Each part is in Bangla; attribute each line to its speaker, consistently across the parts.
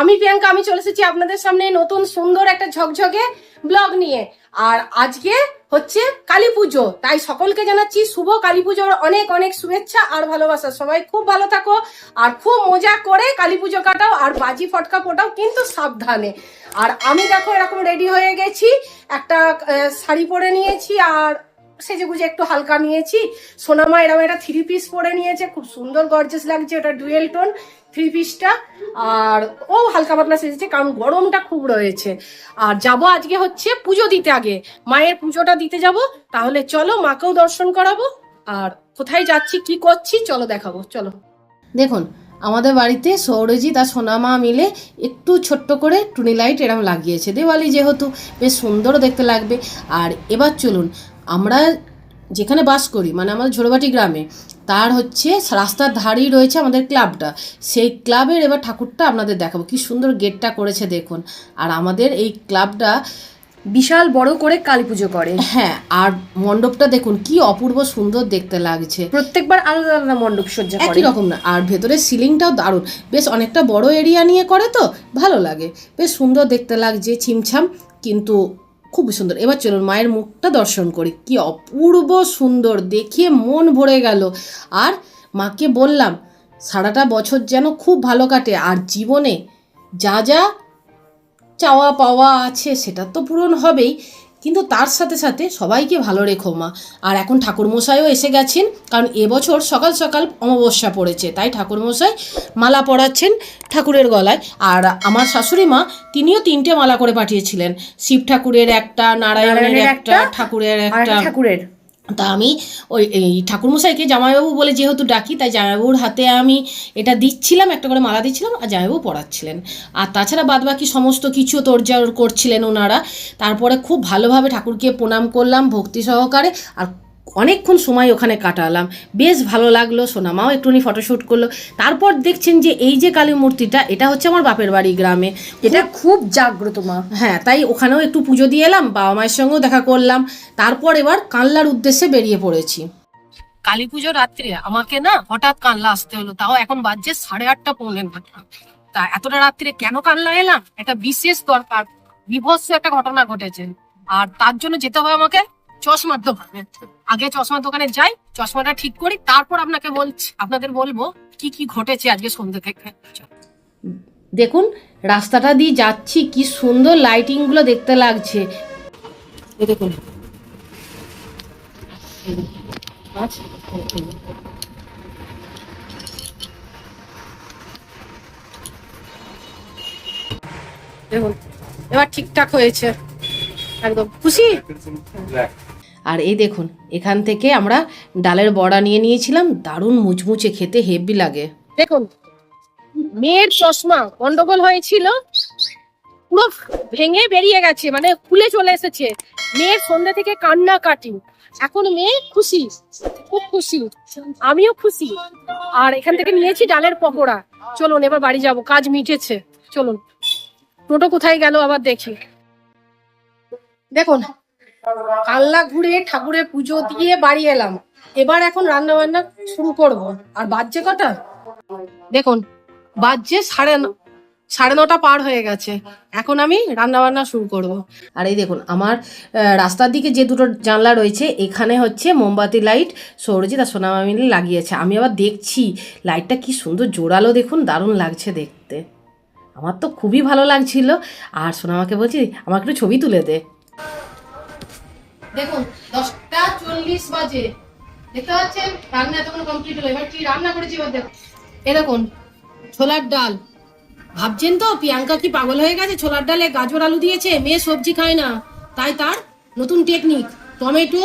Speaker 1: আমি প্রিয়াঙ্কা, আমি চলে এসেছি আপনাদের সামনে নতুন সুন্দর একটা ঝকঝকে ব্লগ নিয়ে। আর আজকে হচ্ছে কালী পুজো, তাই সকলকে জানাচ্ছি শুভ কালী পুজোর অনেক অনেক শুভেচ্ছা আর ভালোবাসা। সবাই খুব ভালো থাকো আর খুব মজা করে কালী পুজো কাটাও, আর বাজি ফটকা ফোটাও, কিন্তু সাবধানে। আর আমি দেখো এরকম রেডি হয়ে গেছি, একটা শাড়ি পরে নিয়েছি আর সেজে গুজে একটু হালকা নিয়েছি। সোনামা এরকম একটা 3 পিস পরে নিয়েছে, খুব সুন্দর গর্জিয়াস লাগছে, ওটা ডুয়েল টোন 3 পিসটা। আর ও হালকা পাতলা সেজেছে, কারণ গরমটা খুব রয়েছে। আর যাব আজকে হচ্ছে পুজো দিতে, আগে মায়ের পুজোটা দিতে যাব। তাহলে চলো মাকেও দর্শন করাবো, আর কোথায় যাচ্ছি কি করছি চলো দেখাবো। চলো দেখুন, আমাদের বাড়িতে সৌরজিৎ আর সোনামা মিলে একটু ছোট্ট করে টুনি লাইট এরকম লাগিয়েছে, দেওয়ালি যেহেতু বেশ সুন্দরও দেখতে লাগবে। আর এবার চলুন, আমরা যেখানে বাস করি মানে আমাদের ঝোড়বাটি গ্রামে, তার হচ্ছে রাস্তার ধারেই রয়েছে আমাদের ক্লাবটা। সেই ক্লাবের এবার ঠাকুরটা আপনাদের দেখাবো, কি সুন্দর গেটটা করেছে দেখুন। আর আমাদের এই ক্লাবটা বিশাল বড় করে কালী পুজো করে। হ্যাঁ, আর মণ্ডপটা দেখুন কি অপূর্ব সুন্দর দেখতে লাগছে। প্রত্যেকবার আলাদা আলাদা মণ্ডপ সজ্জা করে, একই রকম না। আর ভেতরের সিলিংটাও দারুণ, বেশ অনেকটা বড় এরিয়া নিয়ে করে, তো ভালো লাগে, বেশ সুন্দর দেখতে লাগছে, ছিমছাম কিন্তু খুব সুন্দর। এবার চলুন মায়ের মুখটা দর্শন করি, কি অপূর্ব সুন্দর, দেখে মন ভরে গেল। আর মাকে বললাম সারাটা বছর যেন খুব ভালো কাটে, আর জীবনে যা যা চাওয়া পাওয়া আছে সেটা তো পূরণ হবেই, কিন্তু তার সাথে সাথে সবাইকে ভালো রেখো মা। আর এখন ঠাকুরমশাইও এসে গেছেন, কারণ এবছর সকাল সকাল অমাবস্যা পড়েছে, তাই ঠাকুরমশাই মালা পরাচ্ছেন ঠাকুরের গলায়। আর আমার শাশুড়ি মা তিনিও 3টে মালা করে পাঠিয়েছিলেন, শিব ঠাকুরের একটা, নারায়ণের একটা, ঠাকুরের একটা, ঠাকুরের। তা আমি ওই এই ঠাকুরমশাইকে জামাইবাবু বলে যেহেতু ডাকি, তাই জামাইবাবুর হাতে আমি এটা দিচ্ছিলাম, একটা করে মালা দিচ্ছিলাম, আর জামাইবাবু পড়াচ্ছিলেন। আর তাছাড়া বাদবাকি সমস্ত কিছু তোড়জোড় করছিলেন ওনারা। তারপরে খুব ভালোভাবে ঠাকুরকে প্রণাম করলাম ভক্তি সহকারে, আর অনেকক্ষণ সময় ওখানে কাটালাম, বেশ ভালো লাগলো। সোনামাও একটুখানি ফটোশ্যুট করলো। তারপর দেখছেন যে এই যে কালী মূর্তিটা, এটা হচ্ছে আমার বাপের বাড়ি গ্রামে, এটা খুব জাগ্রত মা। হ্যাঁ, তাই ওখানেও একটু পুজো দিয়ে এলাম, বাবা মায়ের সঙ্গেও দেখা করলাম। তারপর এবার কানলার উদ্দেশ্যে বেরিয়ে পড়েছি। কালী পুজোর রাত্রে আমাকে না হঠাৎ কানলা আসতে হলো, তাও এখন বাজছে 8:30 পৌনে 9টা। তা এতটা রাত্রে কেন কানলা এলাম, একটা বিশেষ দরকার, বিভৎস একটা ঘটনা ঘটেছে, আর তার জন্য যেতে হবে আমাকে চশমার দোকানে। আগে চশমার দোকানে যাই, চশমাটা ঠিক করি, তারপর আপনাদের বলবো কি কি ঘটেছে আজকে সন্ধ্যে থেকে। দেখুন রাস্তাটা দিয়ে যাচ্ছি, কি সুন্দর লাইটিং গুলো দেখতে লাগছে। দেখুন দেখুন এবার ঠিকঠাক হয়েছে, একদম খুশি। আর এই দেখুন এখান থেকে আমরা ডালের বড়া নিয়ে নিয়েছিলাম, দারুণ মুচমুচে, খেতে হেভি লাগে। দেখুন মেয়ের চশমা গন্ডগোল হয়েছিল, পুরো ভেঙে বেরিয়ে গেছে, মানে খুলে চলে এসেছে। মেয়ের সন্ধ্যে থেকে কান্না কাটি, এখন মেয়ে খুশি, খুব খুশি, আমিও খুশি। আর এখান থেকে নিয়েছি ডালের পকোড়া। চলুন এবার বাড়ি যাব, কাজ মিটেছে। চলুন টোটো কোথায় গেল আবার দেখি। দেখুন কানলা ঘুরে ঠাকুরের পুজো দিয়ে বাড়ি এলাম, এবার এখন রান্না বান্না শুরু করব। আর বাজছে কটা দেখুন, বাজছে 9:30 পার হয়ে গেছে, এখন আমি রান্না বান্না শুরু করব। আর এই দেখুন আমার রাস্তার দিকে যে দুটো জানলা রয়েছে, এখানে হচ্ছে মোমবাতি লাইট সৌরজিৎ আর সোনামা মিলে লাগিয়েছে। আমি আবার দেখছি লাইটটা কি সুন্দর জোরালো, দেখুন দারুণ লাগছে দেখতে, আমার তো খুবই ভালো লাগছিল। আর সোনামাকে বলছি আমার একটু ছবি তুলে দে। দেখুন 10:40 বাজে, দেখতে পাচ্ছেন রান্না এতক্ষণ কমপ্লিট হলো। এবার কি রান্না করেছি এবার দেখুন, এরকম ছোলার ডাল। ভাবছেন তো প্রিয়াঙ্কা কি পাগল হয়ে গেছে, ছোলার ডালে গাজর আলু দিয়েছে, মেয়ে সবজি খায় না, তাই তার নতুন টেকনিক। টমেটো,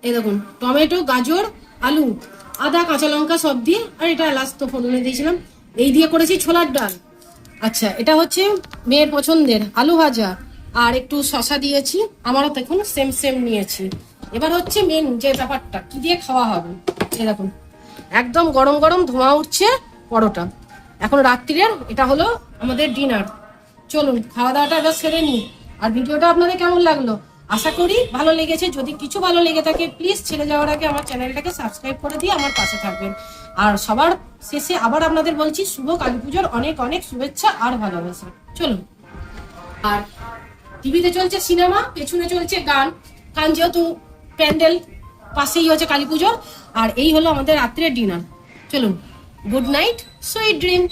Speaker 1: এই দেখুন টমেটো, গাজর, আলু, আদা, কাঁচা লঙ্কা সব দিয়ে, আর এটা এলাচ তো ফোড়নে দিয়েছিলাম, এই দিয়ে করেছি ছোলার ডাল। আচ্ছা, এটা হচ্ছে মেয়ের পছন্দের আলু ভাজা, আর একটু শশা দিয়েছি, আমারও দেখুন সেম সেম নিয়েছি। এবার হচ্ছে মেন যে ব্যাপারটা, কি দিয়ে খাওয়া হবে। এই দেখুন একদম গরম গরম ধোঁয়া উঠছে পরোটা। এখন রাত্রিরের এটা হলো আমাদের ডিনার। চলুন খাওয়া দাওয়াটা এবার সেরে নিই। আর ভিডিওটা আপনাদের কেমন লাগলো আশা করি ভালো লেগেছে। যদি কিছু ভালো লেগে থাকে প্লিজ ছেড়ে যাওয়ার আগে আমার চ্যানেলটাকে সাবস্ক্রাইব করে দিয়ে আমার পাশে থাকবেন। আর সবার শেষে আবার আপনাদের বলছি শুভ কালী পুজোর অনেক অনেক শুভেচ্ছা আর ভালোবাসা। চলুন। আর টিভিতে চলছে সিনেমা, পেছনে চলছে গান, কারণ যেহেতু প্যান্ডেল পাশেই হচ্ছে কালী পুজো। আর এই হলো আমাদের রাত্রের ডিনার। চলুন, গুড নাইট, সুইট ড্রিম।